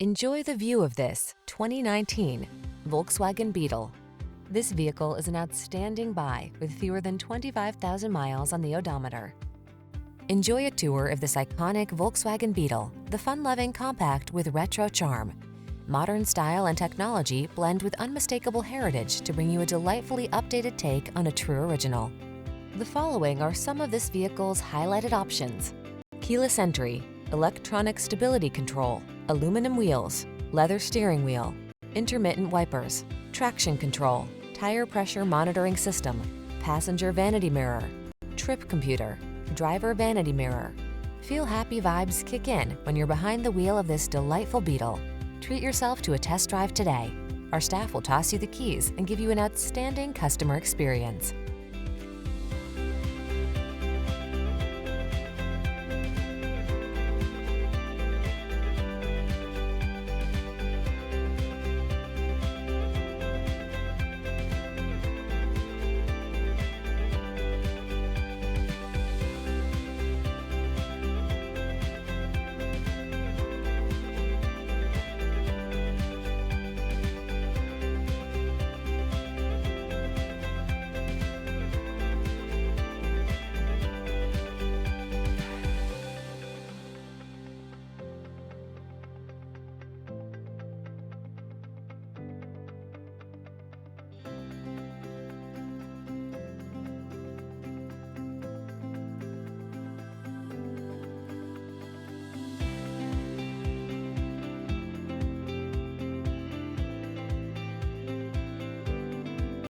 Enjoy the view of this 2019 Volkswagen Beetle. This vehicle is an outstanding buy with fewer than 25,000 miles on the odometer. Enjoy a tour of this iconic Volkswagen Beetle, the fun-loving compact with retro charm. Modern style and technology blend with unmistakable heritage to bring you a delightfully updated take on a true original. The following are some of this vehicle's highlighted options: keyless entry, electronic stability control, aluminum wheels, leather steering wheel, intermittent wipers, traction control, tire pressure monitoring system, passenger vanity mirror, trip computer, driver vanity mirror. Feel happy vibes kick in when you're behind the wheel of this delightful Beetle. Treat yourself to a test drive today. Our staff will toss you the keys and give you an outstanding customer experience.